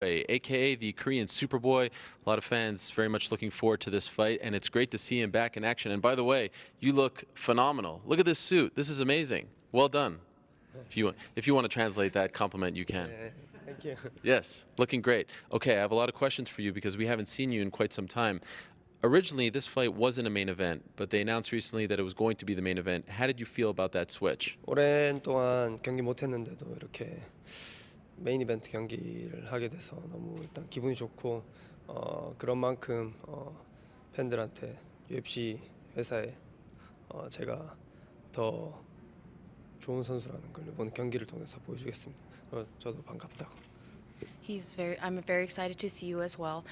aka the Korean Superboy. A lot of fans very much looking forward to this fight, and it's great to see him back in action. And by the way, you look phenomenal. Look at this suit. This is amazing. Well done. If you want to translate that compliment, you can. Yeah, thank you. Yes, looking great. Okay, I have a lot of questions for you because we haven't seen you in quite some time. Originally, this fight wasn't a main event, but they announced recently that it was going to be the main event. How did you feel about that switch? 오랜 동안 경기 못했는데도 이렇게 메인 이벤트 경기를 하게 돼서 너무 일단 기분이 좋고 그런 만큼 팬들한테 UFC 회사에 제가 더 좋은 선수라는 걸 이번 경기를 통해서 보여주겠습니다. 저도 반갑다고. I'm very excited to see you as well.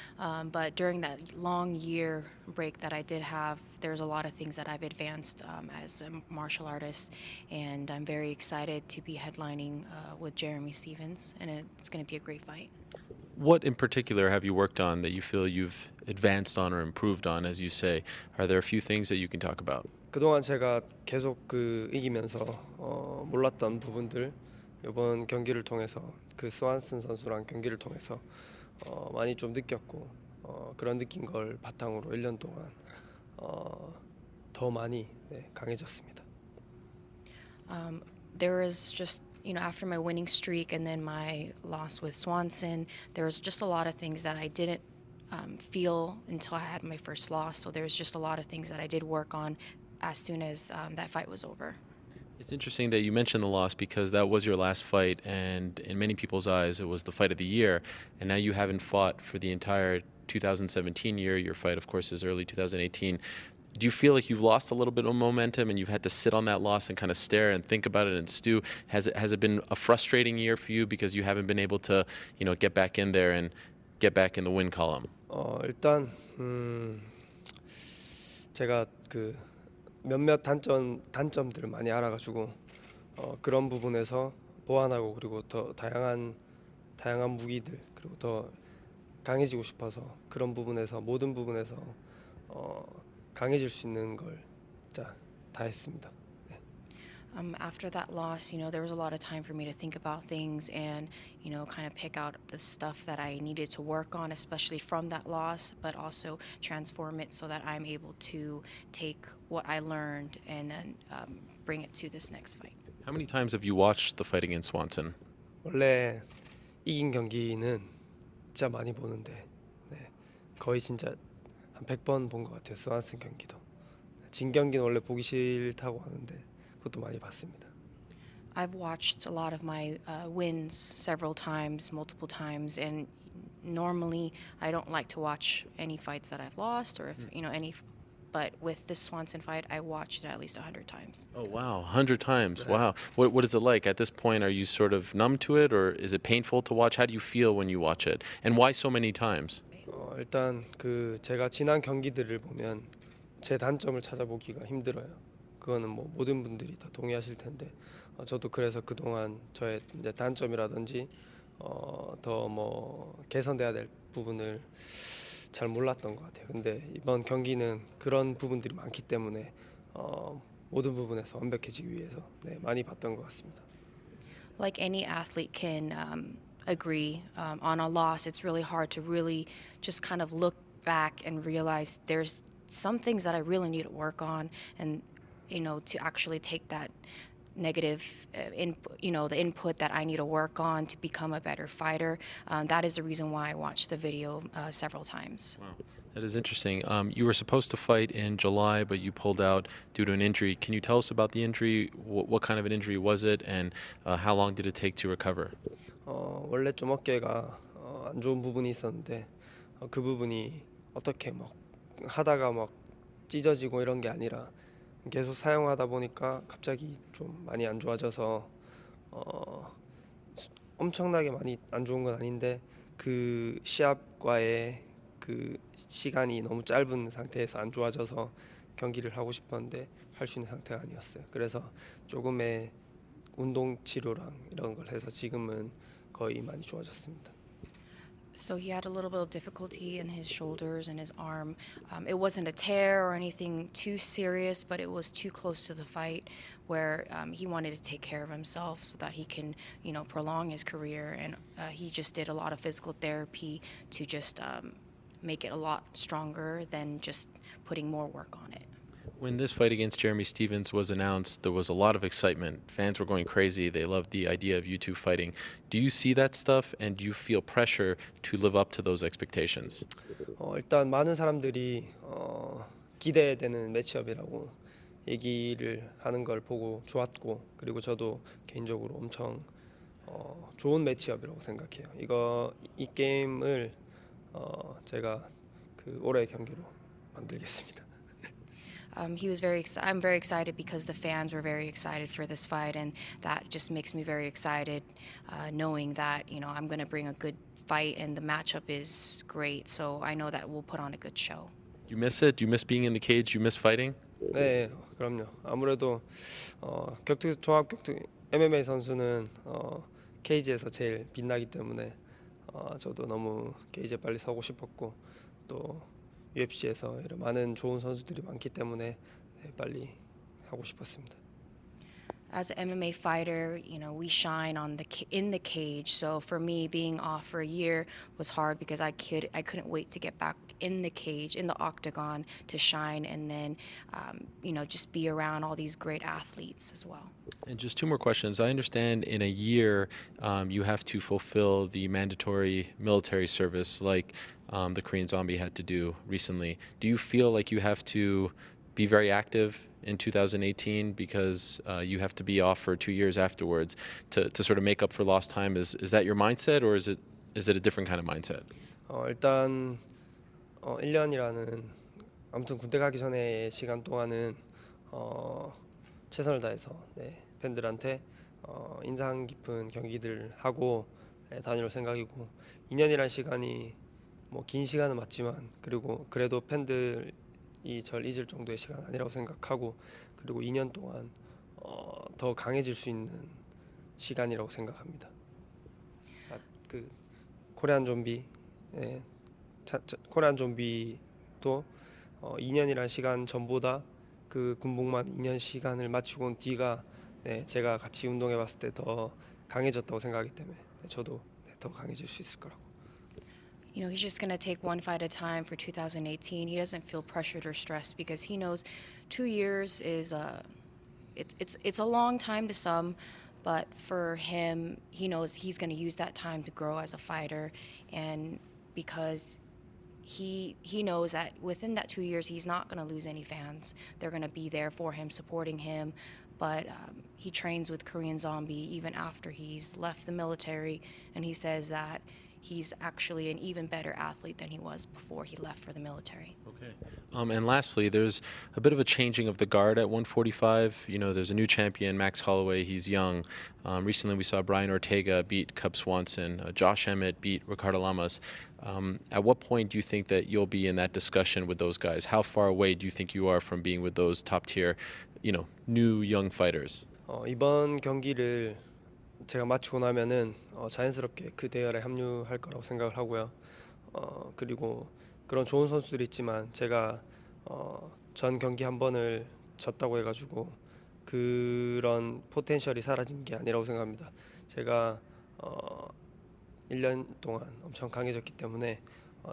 But during that long year break that I did have, there's a lot of things that I've advanced as a martial artist, and I'm very excited to be headlining with Jeremy Stevens, and it's going to be a great fight. What in particular have you worked on that you feel you've advanced on or improved on, as you say? Are there a few things that you can talk about? 그동안 제가 계속 이기면서 몰랐던 부분들 이번 경기를 통해서 그 스완슨 선수랑 경기를 통해서 많이 좀 느꼈고 그런 느낀 걸 바탕으로 1년 동안 더 많이 강해졌습니다. There is just, after my winning streak and then my loss with Swanson, there was just a lot of things that I didn't feel until I had my first loss. So there was just a lot of things that I did work on as soon as that fight was over. It's interesting that you mentioned the loss because that was your last fight, and in many people's eyes, it was the fight of the year. And now you haven't fought for the entire 2017 year. Your fight, of course, is early 2018. Do you feel like you've lost a little bit of momentum and you've had to sit on that loss and kind of stare and think about it and stew? Has it been a frustrating year for you because you haven't been able to, get back in there and get back in the win column? 일단 제가 몇몇 단점들을 많이 알아가지고 그런 부분에서 보완하고 그리고 더 다양한 무기들 그리고 더 강해지고 싶어서 그런 부분에서 모든 부분에서 강해질 수 있는 걸 진짜 다 했습니다. 네. After that loss, there was a lot of time for me to think about things and, kind of pick out the stuff that I needed to work on, especially from that loss, but also transform it so that I'm able to take what I learned and then bring it to this next fight. How many times have you watched the fight against Swanson? 원래 이긴 경기는 진짜 많이 보는데 거의 진짜 한 100번 본 것 같아요. 스완슨 경기도. 진 경기는 원래 보기 싫다고 하는데 그것도 많이 봤습니다. I've watched a lot of my wins several times, multiple times, and normally I don't like to watch any fights that I've lost or if any. But with this Swanson fight, I watched it at least 100 times. Oh wow, 100 times! Wow. What is it like at this point? Are you sort of numb to it, or is it painful to watch? How do you feel when you watch it, and why so many times? 일단 제가 지난 경기들을 보면 제 단점을 찾아보기가 힘들어요. 그거는 뭐 모든 분들이 다 동의하실 텐데 저도 그래서 그동안 저의 이제 단점이라든지 더 뭐 개선돼야 될 부분을 잘 몰랐던 것 같아요. 근데 이번 경기는 그런 부분들이 많기 때문에 모든 부분에서 완벽해지기 위해서 많이 봤던 것 같습니다. Like any athlete can agree on a loss, it's really hard to really just kind of look back and realize there's some things that I really need to work on and to actually take that negative input, the input that I need to work on to become a better fighter. That is the reason why I watched the video several times. Wow, that is interesting. You were supposed to fight in July, but you pulled out due to an injury. Can you tell us about the injury? What kind of an injury was it, and how long did it take to recover? 원래 좀 어깨가 안 좋은 부분이 있었는데 그 부분이 어떻게 막 하다가 막 찢어지고 이런 게 아니라 계속 사용하다 보니까 갑자기 좀 많이 안 좋아져서 엄청나게 많이 안 좋은 건 아닌데 그 시합과의 그 시간이 너무 짧은 상태에서 안 좋아져서 경기를 하고 싶었는데 할 수 있는 상태가 아니었어요. 그래서 조금의 운동 치료랑 이런 걸 해서 지금은 거의 많이 좋아졌습니다. So he had a little bit of difficulty in his shoulders and his arm. It wasn't a tear or anything too serious, but it was too close to the fight where he wanted to take care of himself so that he can, prolong his career. And he just did a lot of physical therapy to just make it a lot stronger than just putting more work on it. When this fight against Jeremy Stevens was announced, there was a lot of excitement. Fans were going crazy. They loved the idea of you two fighting. Do you see that stuff, and do you feel pressure to live up to those expectations? 일단 많은 사람들이 기대되는 매치업이라고 얘기를 하는 걸 보고 좋았고, 그리고 저도 개인적으로 엄청 좋은 매치업이라고 생각해요. 이 게임을 제가 그 올해 경기로 만들겠습니다. I'm very excited because the fans were very excited for this fight, and that just makes me very excited, knowing that I'm going to bring a good fight and the matchup is great. So I know that we'll put on a good show. You miss it? Do you miss being in the cage? You miss fighting? 네, 그럼요. 아무래도 종합 격투 MMA 선수는 케이지에서 제일 빛나기 때문에 저도 너무 케이지에 빨리 서고 싶었고, 또 UFC에서 이런 많은 좋은 선수들이 많기 때문에 빨리 하고 싶었습니다. As an MMA fighter, we shine in the cage. So for me, being off for a year was hard because I couldn't wait to get back in the cage, in the octagon, to shine, and then just be around all these great athletes as well. And just two more questions. I understand in a year you have to fulfill the mandatory military service like the Korean Zombie had to do recently. Do you feel like you have to be very active in 2018 because you have to be off for 2 years afterwards to sort of make up for lost time? Is that your mindset, or is it a different kind of mindset? 일단 1년이라는 아무튼 군대 가기 전에 시간 동안은 최선을 다해서 팬들한테 인상 깊은 경기들 하고 다녀올 생각이고, 2년이라는 시간이 뭐 긴 시간은 맞지만 그래도 팬들이 절 잊을 정도의 시간 아니라고 생각하고, 그리고 2년 동안 더 강해질 수 있는 시간이라고 생각합니다. 그 코리안 좀비, 코리안 좀비도 2년이라는 시간 전보다 그 군복만 2년 시간을 마치고 온 뒤가 제가 같이 운동해 봤을 때 더 강해졌다고 생각하기 때문에 저도 더 강해질 수 있을 거라고. He's just going to take one fight at a time for 2018. He doesn't feel pressured or stressed because he knows 2 years is it's a long time to some, but for him, he knows he's going to use that time to grow as a fighter, and because he knows that within that 2 years he's not going to lose any fans. They're going to be there for him, supporting him. But he trains with Korean Zombie even after he's left the military, and he says that he's actually an even better athlete than he was before he left for the military. Okay. And lastly, there's a bit of a changing of the guard at 145. There's a new champion, Max Holloway. He's young. Recently, we saw Brian Ortega beat Cub Swanson. Josh Emmett beat Ricardo Lamas. At what point do you think that you'll be in that discussion with those guys? How far away do you think you are from being with those top-tier, new young fighters? 이번 경기를 제가 마치고 나면은 자연스럽게 그 대열에 합류할 거라고 생각을 하고요. 그리고 그런 좋은 선수들이 있지만 제가 전 경기 한 번을 졌다고 해가지고 그런 포텐셜이 사라진 게 아니라고 생각합니다. 제가 1년 동안 엄청 강해졌기 때문에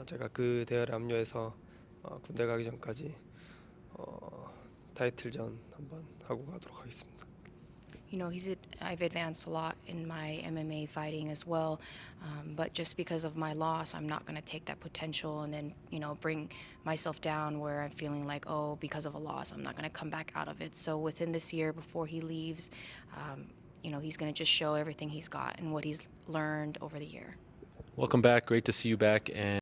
제가 그 대열에 합류해서 군대 가기 전까지 타이틀전 한번 하고 가도록 하겠습니다. I've advanced a lot in my MMA fighting as well, but just because of my loss, I'm not going to take that potential and then, bring myself down where I'm feeling like, oh, because of a loss, I'm not going to come back out of it. So within this year, before he leaves, he's going to just show everything he's got and what he's learned over the year. Welcome back. Great to see you back. And